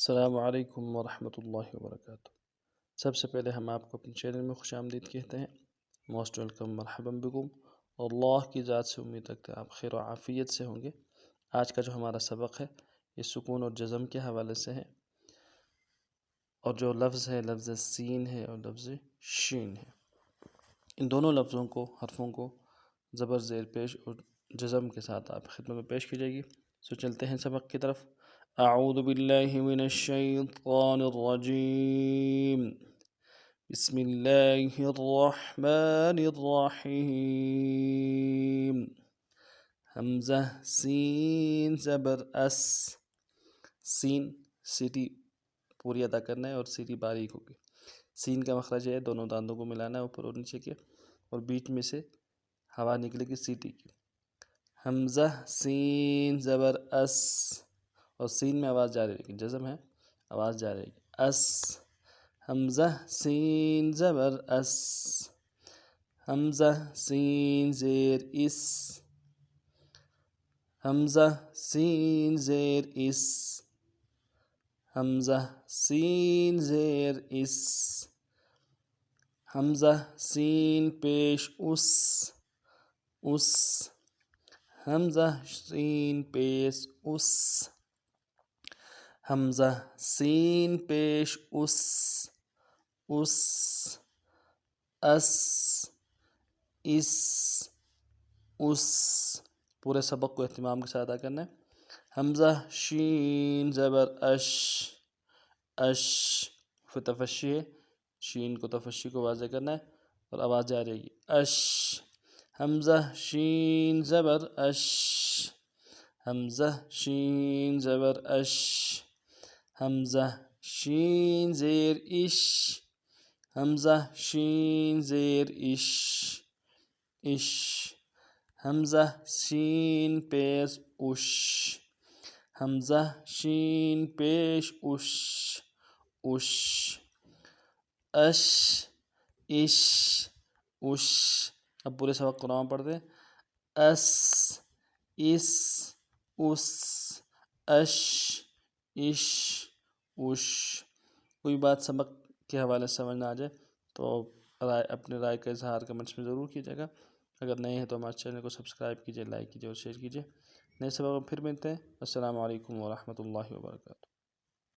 السلام علیکم ورحمۃ اللہ وبرکاتہ۔ سب سے پہلے ہم آپ کو اپنے چینل میں خوش آمدید کہتے ہیں۔ موسٹ ویلکم، مرحبا بکم، اور اللہ کی ذات سے امید رکھتے ہیں آپ خیر و عافیت سے ہوں گے۔ آج کا جو ہمارا سبق ہے یہ سکون اور جزم کے حوالے سے ہے، اور جو لفظ ہے لفظ سین ہے اور لفظ شین ہے۔ ان دونوں لفظوں کو، حرفوں کو زبر زیر پیش اور جزم کے ساتھ آپ خدمت میں پیش کی جائے گی۔ سو چلتے ہیں سبق کی طرف۔ اعوذ باللہ من الشیطان الرجیم، بسم اللہ الرحمن الرحیم۔ حمزہ سین زبر اس، سین سیٹی پوری ادا کرنا ہے اور سیٹی باریک ہوگی۔ سین کا مخرج ہے دونوں دانتوں کو ملانا ہے اوپر اور نیچے کے، اور بیچ میں سے ہوا نکلے گی سیٹی کی۔ حمزہ سین زبر اس، اور سین میں آواز جاری رہے گی، جزم ہے آواز جاری رہے گی۔ اس، حمزہ سین زبر اس، حمزہ سین زیر اس، حمزہ سین زیر اس، حمزہ سین زیر اس، حمزہ سین پیش اس، اس، حمزہ سین پیش اس، حمزہ سین پیش اس، اس، اس، اس، اس۔ پورے سبق کو اہتمام کے ساتھ ادا کرنا ہے۔ حمزہ شین زبر اش، اش، پھر تفشی ہے، شین کو تفشی کو واضح کرنا ہے اور آواز جاری رہے گی۔ اش، حمزہ شین زبر اش، حمزہ شین زبر اش، حمزہ شین زیر اش، حمزہ شین زیر اش، اش، حمزہ شین پیش اش، حمزہ شین پیش اش، اش، اش، اش، اش۔ اب پورے سبق کو نام پڑھتے ہیں۔ اس، اس، اس، اش، اش، اش۔ کوئی بات سبق کے حوالے سے سمجھ نہ آ جائے تو اپنے رائے کا اظہار کمنٹس میں ضرور کیجیے گا۔ اگر نئے ہیں تو ہمارے چینل کو سبسکرائب کیجیے، لائک کیجیے اور شیئر کیجیے۔ نئے سبق میں پھر ملتے ہیں۔ السلام علیکم ورحمۃ اللہ وبرکاتہ۔